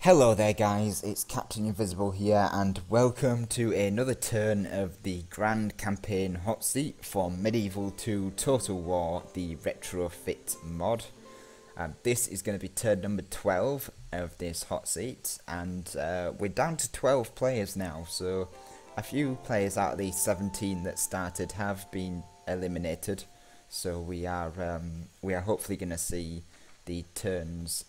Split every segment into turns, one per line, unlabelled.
Hello there guys, it's Captain Invisible here and welcome to another turn of the Grand Campaign hot seat for Medieval 2 Total War, the retrofit mod. This is going to be turn number 12 of this hot seat, and we're down to 12 players now, so a few players out of the 17 that started have been eliminated, so we are hopefully going to see the turns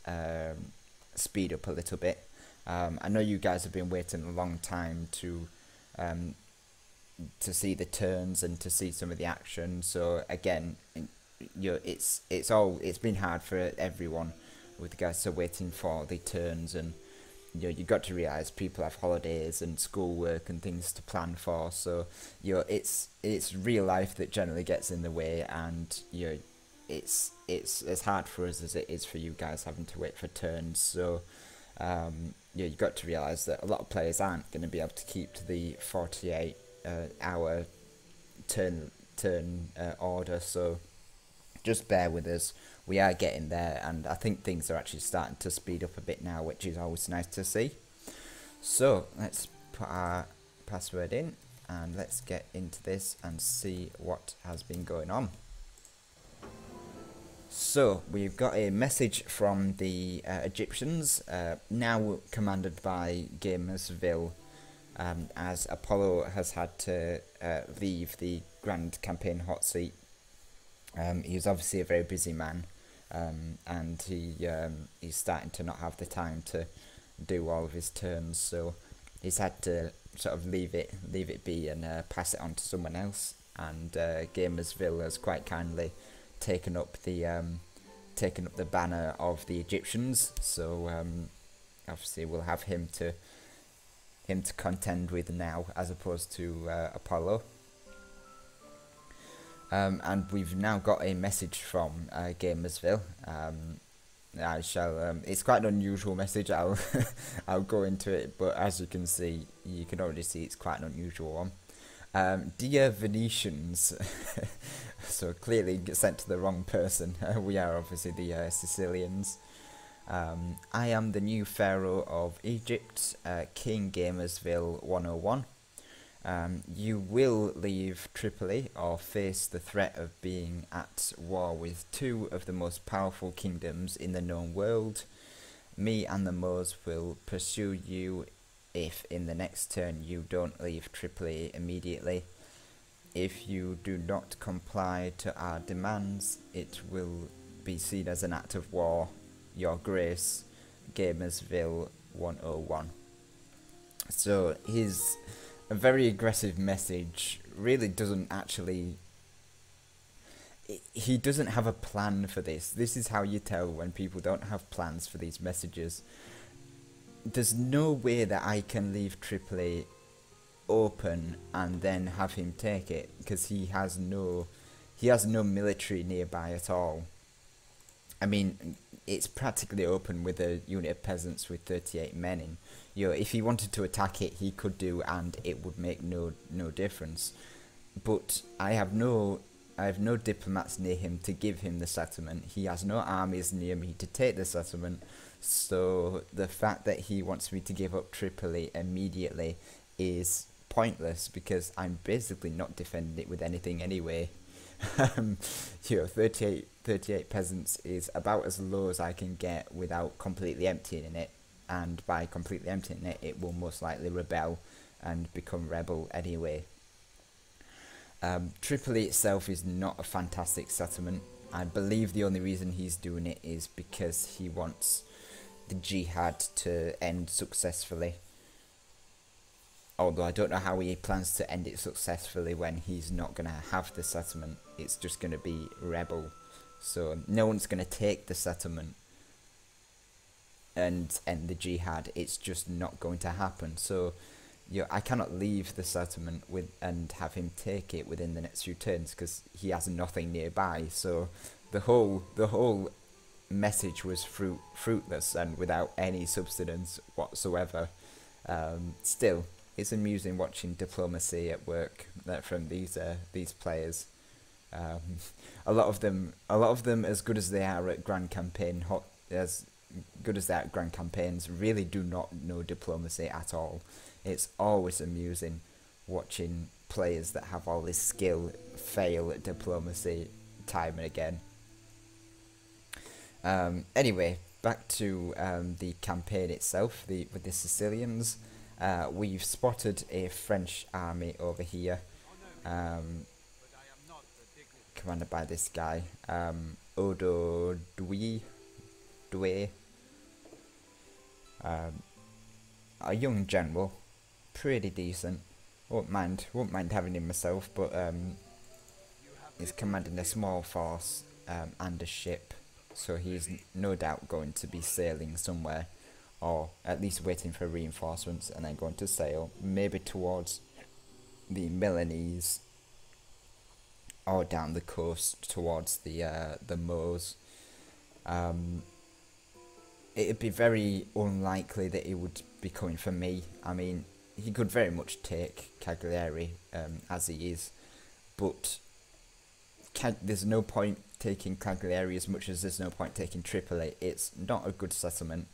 speed up a little bit. I know you guys have been waiting a long time to see the turns and to see some of the action. So again, it's been hard for everyone with regards to waiting for the turns, and you've got to realise people have holidays and schoolwork and things to plan for. So it's real life that generally gets in the way, and it's as hard for us as it is for you guys having to wait for turns. So you've got to realise that a lot of players aren't going to be able to keep to the 48 hour turn order, so just bear with us. We are getting there, and I think things are actually starting to speed up a bit now, which is always nice to see. So let's put our password in and let's get into this and see what has been going on. So we've got a message from the Egyptians, now commanded by Gamersville, as Apollo has had to leave the Grand Campaign hot seat. He's obviously a very busy man, and he's starting to not have the time to do all of his turns, so he's had to sort of leave it be and pass it on to someone else. And Gamersville has quite kindly taken up the banner of the Egyptians, so obviously we'll have him to contend with now, as opposed to Apollo. And we've now got a message from Gamersville. I shall. It's quite an unusual message. I'll I'll go into it, but as you can see, you can already see it's quite an unusual one. Dear Venetians, so clearly sent to the wrong person. We are obviously the Sicilians. I am the new Pharaoh of Egypt, King Gamersville 101. You will leave Tripoli or face the threat of being at war with two of the most powerful kingdoms in the known world. Me and the Moors will pursue you if in the next turn you don't leave Tripoli immediately. If you do not comply to our demands, it will be seen as an act of war. Your Grace, Gamersville 101. So his a very aggressive message really doesn't actually... He doesn't have a plan for this. This is how you tell when people don't have plans for these messages. There's no way that I can leave Tripoli open and then have him take it, because he has no military nearby at all. I mean, it's practically open with a unit of peasants with 38 men in. If he wanted to attack it, he could do, and it would make no difference. But I have no diplomats near him to give him the settlement. He has no armies near me to take the settlement. So the fact that he wants me to give up Tripoli immediately is pointless, because I'm basically not defending it with anything anyway. 38 peasants is about as low as I can get without completely emptying it, and by completely emptying it, it will most likely rebel and become rebel anyway. Tripoli itself is not a fantastic settlement. I believe the only reason he's doing it is because he wants the jihad to end successfully. Although I don't know how he plans to end it successfully when he's not going to have the settlement. It's just going to be rebel. So no one's going to take the settlement and end the jihad. It's just not going to happen. So I cannot leave the settlement and have him take it within the next few turns, because he has nothing nearby. So the whole message was fruitless and without any substance whatsoever. Still, it's amusing watching diplomacy at work from these players. A lot of them, as good as they are at Grand Campaign, as good as their grand campaigns, really do not know diplomacy at all. It's always amusing watching players that have all this skill fail at diplomacy time and again. Anyway, back to the campaign itself, with the Sicilians. We've spotted a French army over here, commanded by this guy, M2tw a young general, pretty decent. Won't mind having him myself, but he's commanding a small force and a ship, so he's no doubt going to be sailing somewhere, or at least waiting for reinforcements and then going to sail, maybe towards the Milanese, or down the coast towards the Moors. It'd be very unlikely that he would be coming for me. I mean, he could very much take Cagliari as he is, but there's no point taking Cagliari as much as there's no point taking Tripoli. It's not a good settlement,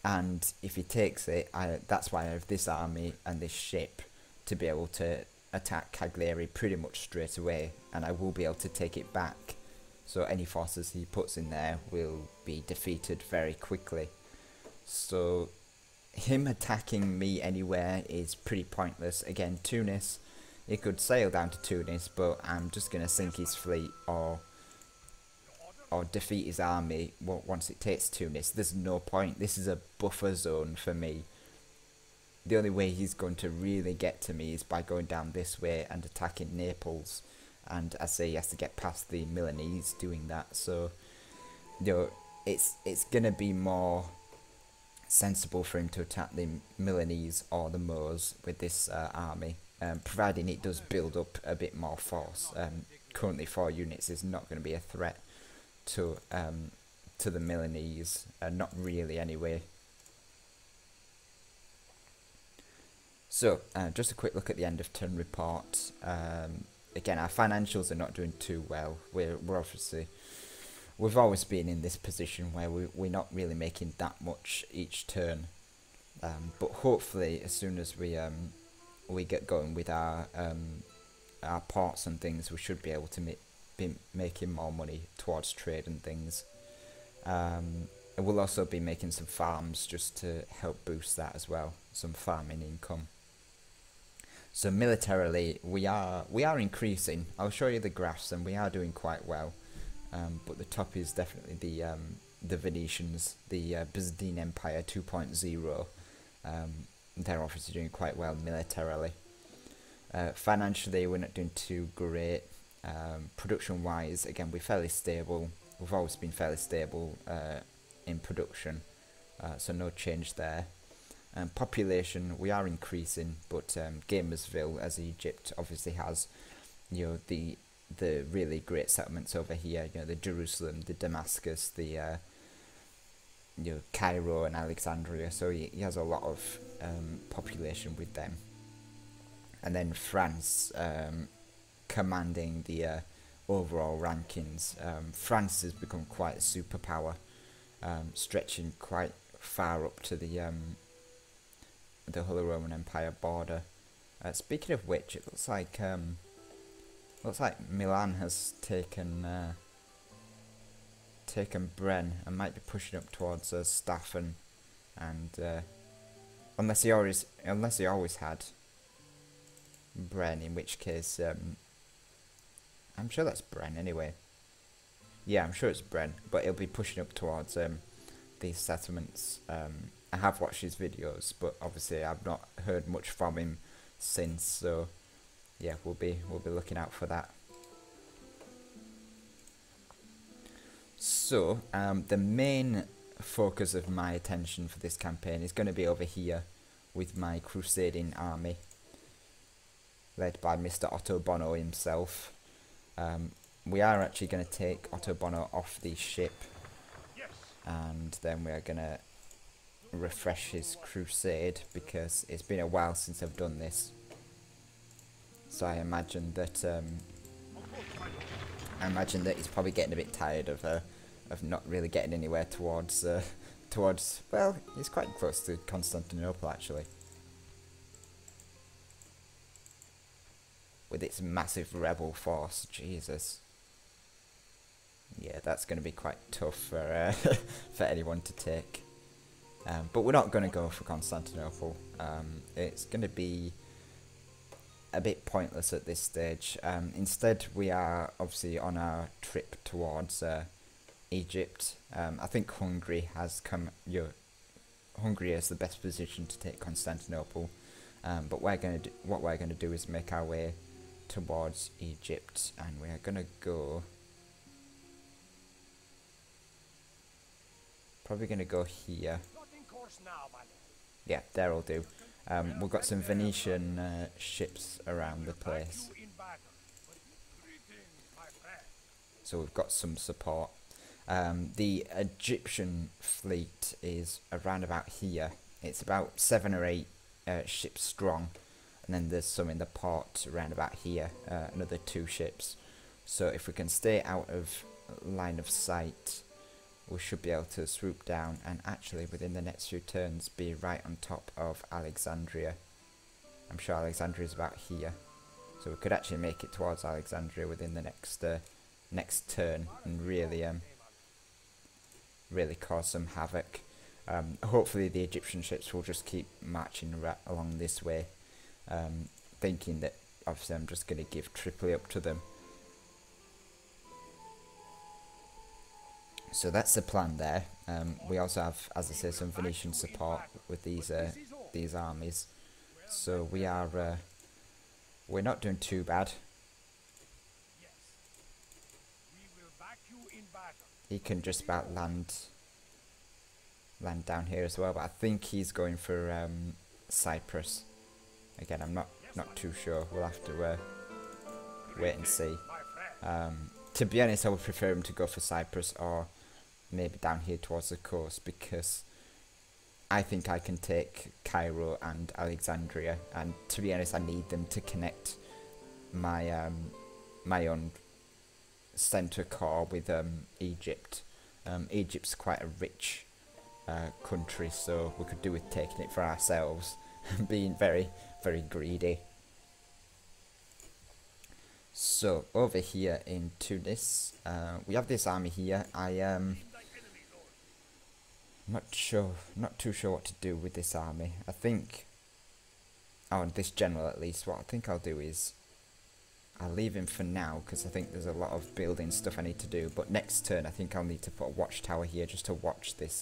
and if he takes it, that's why I have this army and this ship to be able to attack Cagliari pretty much straight away, and I will be able to take it back. So any forces he puts in there will be defeated very quickly. So him attacking me anywhere is pretty pointless. Again, Tunis, he could sail down to Tunis, but I'm just going to sink his fleet or defeat his army once it takes Tunis. There's no point. This is a buffer zone for me. The only way he's going to really get to me is by going down this way and attacking Naples. And I say he has to get past the Milanese doing that. So, you know, it's going to be more sensible for him to attack the Milanese or the Moors with this army, providing it does build up a bit more force. Currently 4 units is not going to be a threat to the Milanese, not really anyway. So, just a quick look at the end of turn report. Again, our financials are not doing too well. We're obviously, we've always been in this position where we're not really making that much each turn. But hopefully, as soon as we get going with our ports and things, we should be able to be making more money towards trade and things. And we'll also be making some farms just to help boost that as well, some farming income. So militarily, we are increasing. I'll show you the graphs, and we are doing quite well. But the top is definitely the Venetians, the Byzantine Empire 2.0. They're obviously doing quite well militarily. Financially, we're not doing too great. Production-wise, again, we're fairly stable. We've always been fairly stable in production, so no change there. Population, we are increasing, but Gamersville, as Egypt, obviously has, you know, the really great settlements over here. You know, the Jerusalem, the Damascus, the you know, Cairo and Alexandria. So he has a lot of population with them. And then France, commanding the overall rankings. France has become quite a superpower, stretching quite far up to the Holy Roman Empire border. Speaking of which, it looks like Milan has taken Bren and might be pushing up towards Staffen, and unless he always had Bren, in which case I'm sure that's Bren anyway. Yeah, I'm sure it's Bren, but he'll be pushing up towards these settlements. I have watched his videos, but obviously I've not heard much from him since, so yeah, we'll be looking out for that. So the main focus of my attention for this campaign is going to be over here with my crusading army, led by Mr. Otto Bono himself. We are actually going to take Otto Bono off the ship, and then we are going to refresh his crusade, because it's been a while since I've done this. So I imagine that he's probably getting a bit tired of not really getting anywhere towards towards, well, it's quite close to Constantinople actually. With its massive rebel force, Jesus. Yeah, that's going to be quite tough for for anyone to take. But we're not going to go for Constantinople. It's going to be a bit pointless at this stage. Instead, we are obviously on our trip towards Egypt. I think Hungary has come. Hungary is the best position to take Constantinople. But what we're going to do is make our way towards Egypt, and we are going to go. Probably going to go here. Yeah, there'll do. We've got some Venetian ships around the place, so we've got some support. The Egyptian fleet is around about here. It's about 7 or 8 ships strong, and then there's some in the port around about here, another 2 ships. So if we can stay out of line of sight, we should be able to swoop down and actually within the next few turns be right on top of Alexandria. I'm sure Alexandria is about here, so we could actually make it towards Alexandria within the next turn and really really cause some havoc. Hopefully the Egyptian ships will just keep marching along this way, thinking that obviously I'm just going to give Tripoli up to them. So that's the plan there. We also have, as I say, some Venetian support with these armies. So we are we're not doing too bad. He can just about land down here as well, but I think he's going for Cyprus. Again, I'm not too sure. We'll have to wait and see. To be honest, I would prefer him to go for Cyprus or maybe down here towards the coast, because I think I can take Cairo and Alexandria, and to be honest I need them to connect my my own centre core with Egypt. Egypt's quite a rich country, so we could do with taking it for ourselves and being very, very greedy. So over here in Tunis, we have this army here. Not too sure what to do with this army. I think, this general at least, what I think I'll do is, I'll leave him for now, because I think there's a lot of building stuff I need to do, but next turn I think I'll need to put a watchtower here just to watch this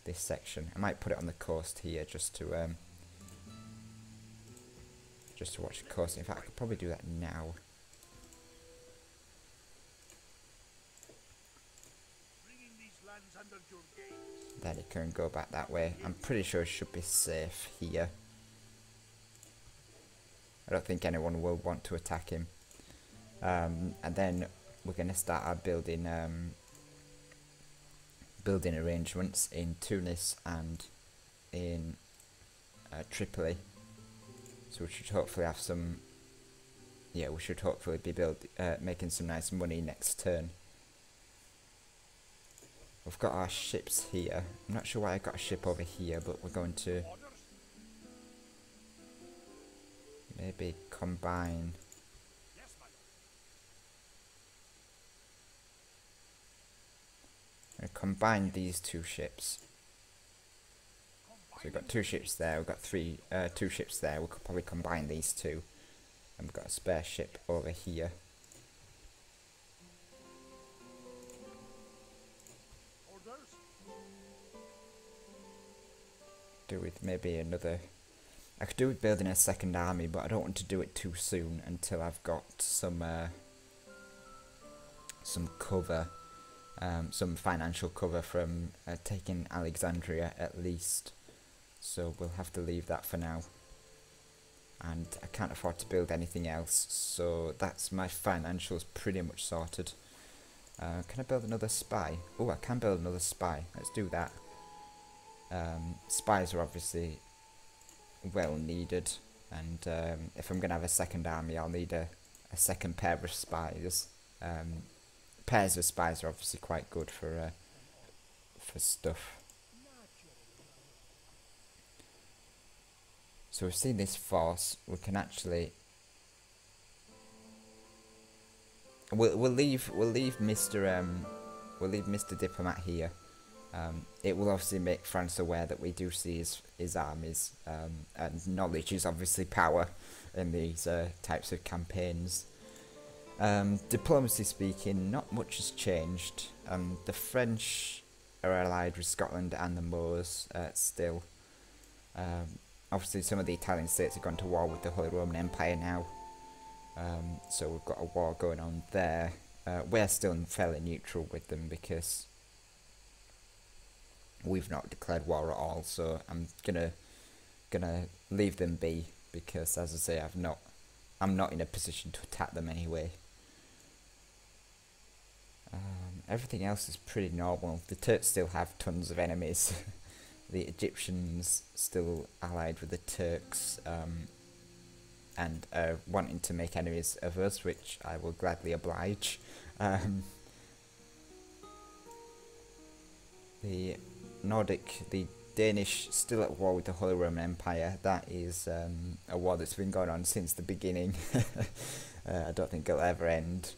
this section. I might put it on the coast here just to watch the coast. In fact, I could probably do that now. Then he can go back that way. I'm pretty sure it should be safe here. I don't think anyone will want to attack him. And then we're going to start our building arrangements in Tunis and in Tripoli. So we should hopefully have some. Yeah, we should hopefully be making some nice money next turn. We've got our ships here. I'm not sure why I got a ship over here, but we're going to maybe combine. I'm going to combine these 2 ships. So we've got 2 ships there. We've got 2 ships there. We could probably combine these 2, and we've got a spare ship over here. Do with maybe another. I could do with building a second army, but I don't want to do it too soon until I've got some cover, some financial cover from taking Alexandria at least. So we'll have to leave that for now. And I can't afford to build anything else, so that's my financials pretty much sorted. Can I build another spy? Oh, I can build another spy. Let's do that. Spies are obviously well needed, and if I'm going to have a second army, I'll need a second pair of spies. Pairs of spies are obviously quite good for stuff. So we've seen this force. We can actually we'll leave Mr. Diplomat here. It will obviously make France aware that we do see his armies, and knowledge is obviously power in these types of campaigns. Diplomacy speaking, not much has changed. The French are allied with Scotland and the Moors still. Obviously some of the Italian states have gone to war with the Holy Roman Empire now. So we've got a war going on there. We're still fairly neutral with them because we've not declared war at all. So I'm gonna leave them be because, as I say, I'm not in a position to attack them anyway. Everything else is pretty normal. The Turks still have tons of enemies. The Egyptians still allied with the Turks. And wanting to make enemies of us, which I will gladly oblige. The Danish still at war with the Holy Roman Empire. That is a war that's been going on since the beginning. I don't think it'll ever end.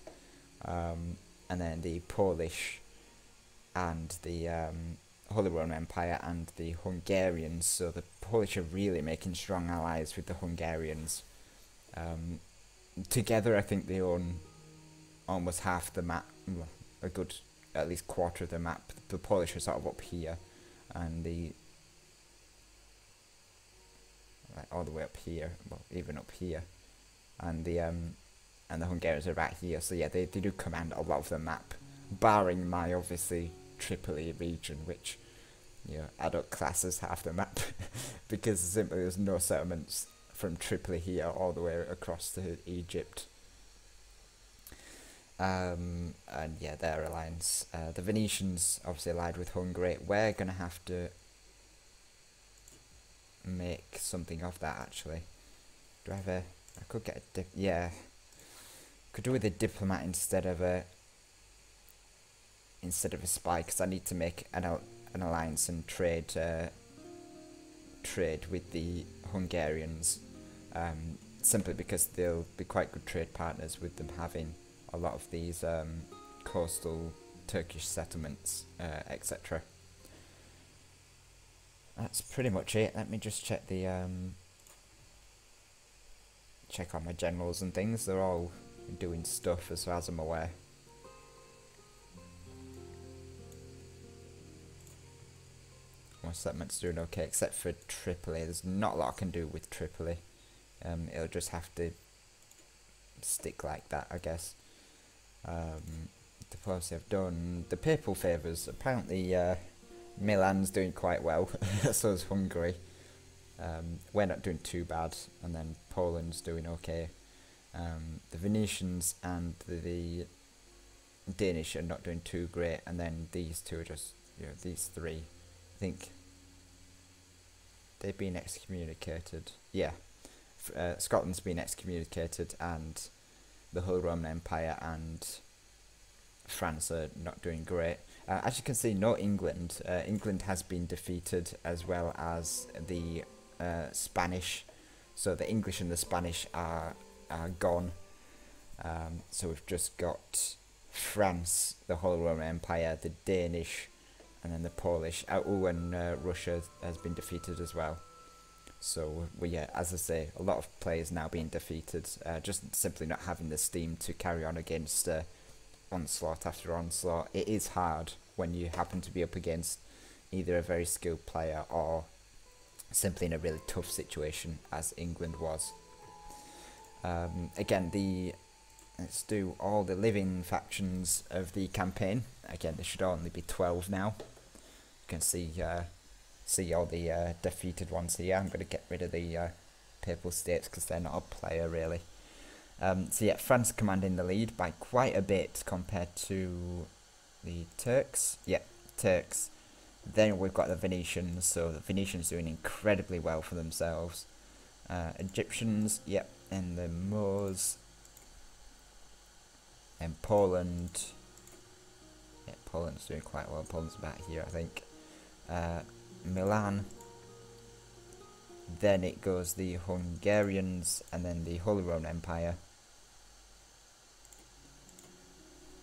And then the Polish and the Holy Roman Empire and the Hungarians. So the Polish are really making strong allies with the Hungarians. Together I think they own almost half the map, a good at least quarter of the map. The Polish are sort of up here, and all the way up here, well even up here, and the Hungarians are about here. So yeah, they do command a lot of the map, barring my obviously Tripoli region, which I don't class as half the map because simply there's no settlements from Tripoli here all the way across to Egypt. And yeah, their alliance. The Venetians obviously allied with Hungary. We're going to have to make something of that actually. Do I have I could get a yeah. Could do with a diplomat instead of a spy, because I need to make an alliance and trade with the Hungarians, simply because they'll be quite good trade partners with them having a lot of these coastal Turkish settlements, etc. That's pretty much it. Let me just check the check on my generals and things. They're all doing stuff as far as I'm aware. My settlement's doing okay, except for Tripoli. There's not a lot I can do with Tripoli. It'll just have to stick like that, I guess. Diplomacy I've done. The papal favours. Apparently Milan's doing quite well, so is Hungary. We're not doing too bad, and then Poland's doing okay. The Venetians and the Danish are not doing too great, and then these two are just, these three, I think they've been excommunicated. Yeah, Scotland's been excommunicated, and the Holy Roman Empire and France are not doing great. As you can see, no England. England has been defeated, as well as the Spanish. So the English and the Spanish are gone. So we've just got France, the Holy Roman Empire, the Danish, and then the Polish. And Russia has been defeated as well. So as I say, a lot of players now being defeated, just simply not having the steam to carry on against onslaught after onslaught. It is hard when you happen to be up against either a very skilled player or simply in a really tough situation, as England was. Again, let's do all the living factions of the campaign. Again, there should only be 12 now. You can see all the defeated ones here. I'm going to get rid of the Papal States because they're not a player really. So yeah, France commanding the lead by quite a bit compared to the Turks. Yeah, Turks. Then we've got the Venetians, so the Venetians doing incredibly well for themselves. Egyptians, yep, and the Moors. And Poland. Yeah, Poland's doing quite well. Poland's about here, I think. Milan. Then it goes the Hungarians, and then the Holy Roman Empire.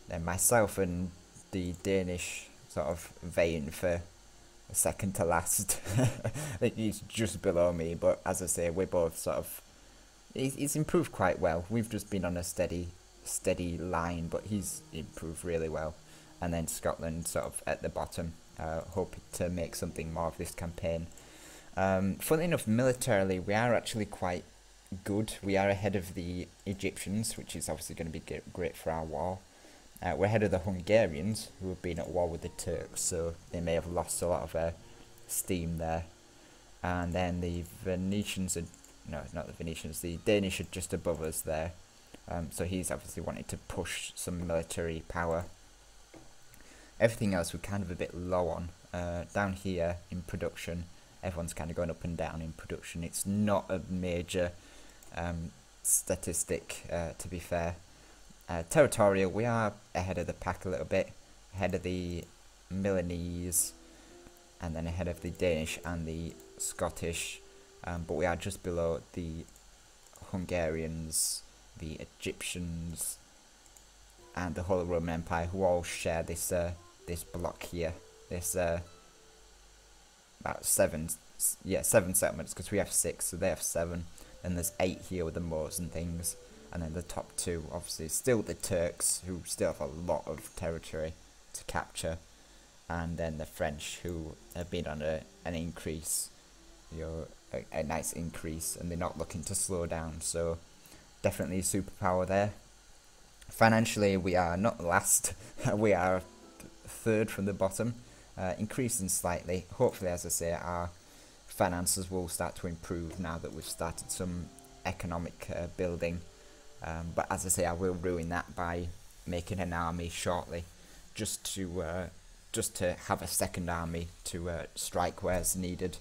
Then myself and the Danish sort of vying for second to last. I think he's just below me, but as I say, we're both sort of. He's improved quite well. We've just been on a steady line, but he's improved really well. And then Scotland sort of at the bottom, hoping to make something more of this campaign. Funnily enough, militarily, we are actually quite good. We are ahead of the Egyptians, which is obviously going to be great for our war. We're ahead of the Hungarians, who have been at war with the Turks, so they may have lost a lot of steam there. And then the Venetians are... No, not the Venetians. The Danish are just above us there. So he's obviously wanted to push some military power. Everything else we're kind of a bit low on. Down here in production, everyone's kind of going up and down in production. It's not a major statistic, to be fair. Territorial, we are ahead of the pack a little bit, ahead of the Milanese, and then ahead of the Danish and the Scottish, but we are just below the Hungarians, the Egyptians, and the Holy Roman Empire, who all share this this block here. This about seven settlements, because we have 6, so they have 7. Then there's 8 here with the Moors and things. And then the top 2, obviously, still the Turks, who still have a lot of territory to capture. And then the French, who have been on an increase, a nice increase, and they're not looking to slow down. So definitely a superpower there. Financially, we are not last. We are 3rd from the bottom, increasing slightly. Hopefully, as I say, our finances will start to improve now that we've started some economic building. But as I say, I will ruin that by making an army shortly, just to have a second army to strike where's needed.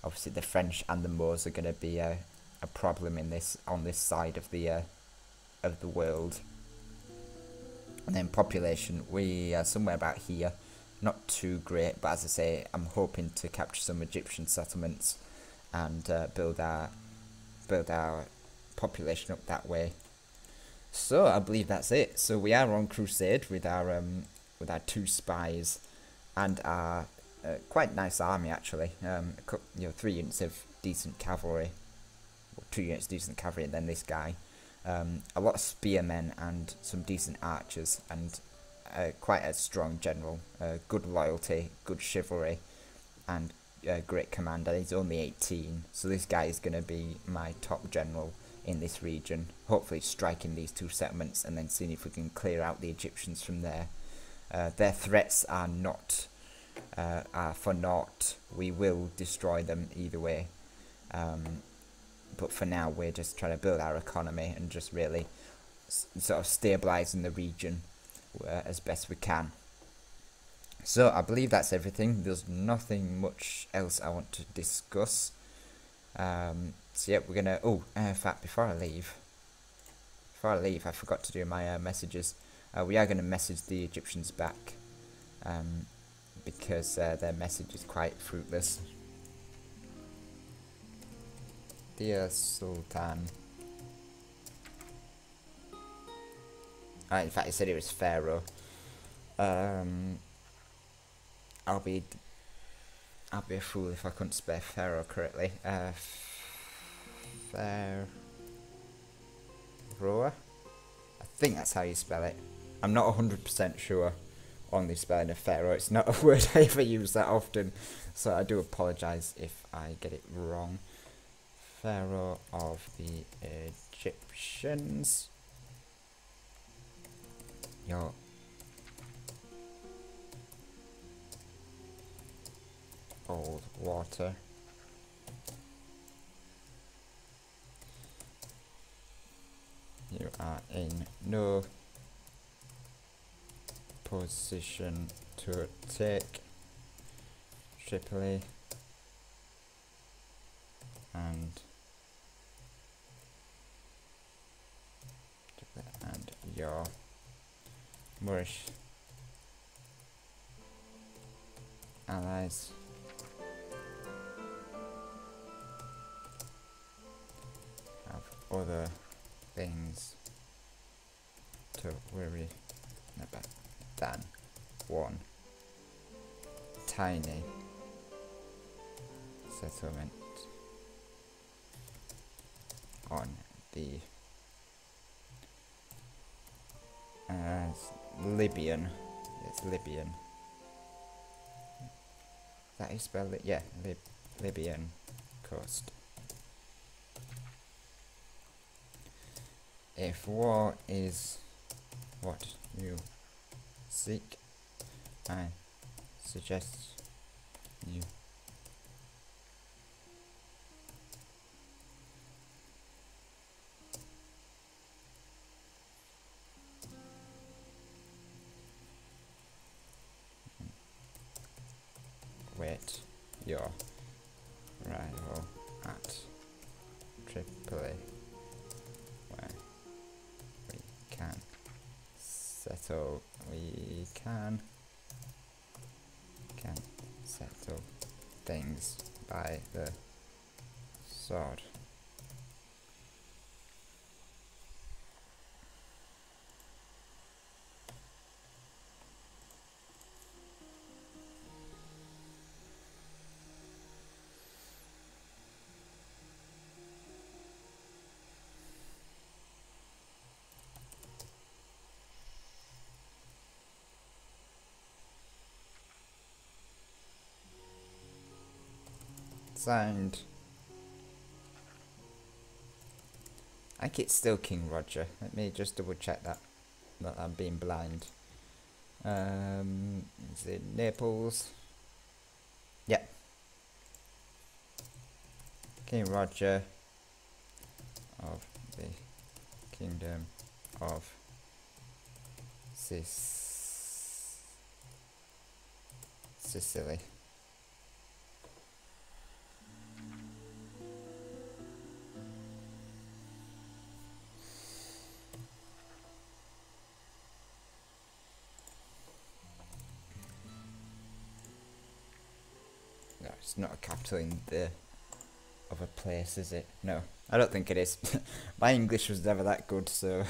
Obviously, the French and the Moors are going to be a problem in on this side of the world. And then population, we are somewhere about here, not too great, but as I say, I'm hoping to capture some Egyptian settlements and build our population up that way. So I believe that's it. So we are on crusade with our 2 spies and our quite nice army actually. 3 units of decent cavalry, or 2 units of decent cavalry, and then this guy. A lot of spearmen and some decent archers, and quite a strong general. Good loyalty, good chivalry, and great command. And he's only 18, so this guy is going to be my top general in this region, hopefully striking these 2 settlements and then seeing if we can clear out the Egyptians from there. Their threats are for naught. We will destroy them either way, but for now we're just trying to build our economy and just really sort of stabilising the region as best we can. So I believe that's everything. There's nothing much else I want to discuss. So yeah, we're gonna. In fact, before I leave, I forgot to do my messages. We are gonna message the Egyptians back, because their message is quite fruitless. Dear Sultan. In fact, he said it was Pharaoh. I'll be a fool if I couldn't spell Pharaoh correctly. Pharaoh. I think that's how you spell it. I'm not 100% sure on the spelling of Pharaoh. It's not a word I ever use that often, so I do apologise if I get it wrong. Pharaoh of the Egyptians. Your old water. You are in no position to take Tripoli and your Moorish allies other things to worry about than one tiny settlement on the Libyan. It's Libyan. Is that how you spell it? Yeah, Libyan coast. If war is what you seek, I suggest you wait your arrival at Tripoli, where we can settle things by the sword. Signed. I think it's still King Roger. Let me just double check that. Not that I'm being blind. Is it Naples? Yep. King Roger of the Kingdom of Sicily. No, it's not a capital in the other place, is it? No, I don't think it is. My English was never that good, so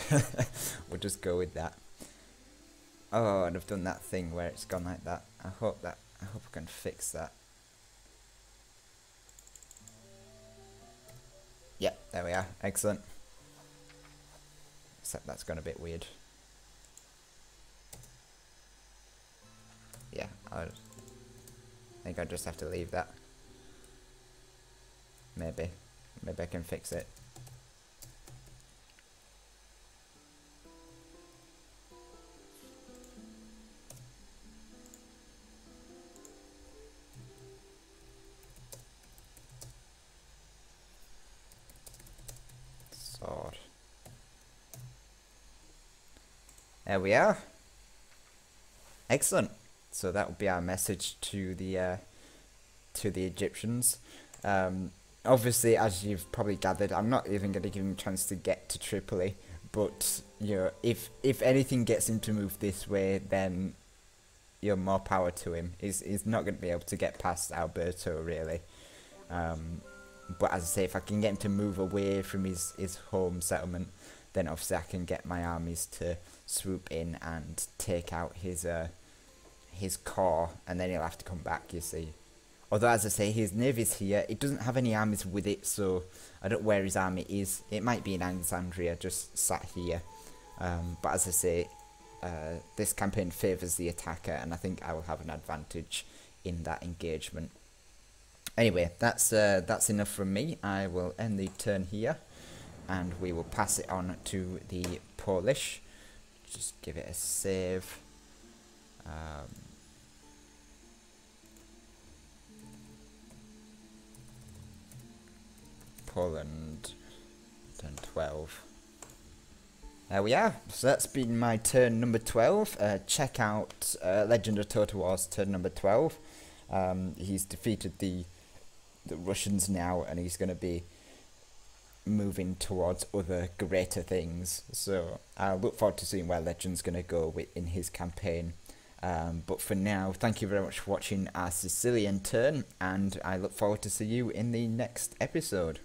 we'll just go with that. Oh, and I've done that thing where it's gone like that. I hope I can fix that. Yep, there we are. Excellent. Except that's gone a bit weird. Yeah, I think I just have to leave that. Maybe I can fix it. Sword. There we are. Excellent. So that would be our message to the Egyptians. Obviously, as you've probably gathered, I'm not even going to give him a chance to get to Tripoli. But you know, if anything gets him to move this way, then more power to him. He's not going to be able to get past Alberto, really. But as I say, if I can get him to move away from his home settlement, then obviously I can get my armies to swoop in and take out his core, and then he'll have to come back, you see. Although, as I say, his navy's here. It doesn't have any armies with it, so I don't know where his army is. It might be in Alexandria, just sat here. But as I say, this campaign favours the attacker, and I think I will have an advantage in that engagement. Anyway, that's enough from me. I will end the turn here, and we will pass it on to the Polish. Just give it a save. Poland, turn 12. There we are. So that's been my turn number 12. Check out Legend of Total War's turn number 12. He's defeated the Russians now, and he's going to be moving towards other greater things. So I look forward to seeing where Legend's going to go in his campaign. But for now, thank you very much for watching our Sicilian turn, and I look forward to see you in the next episode.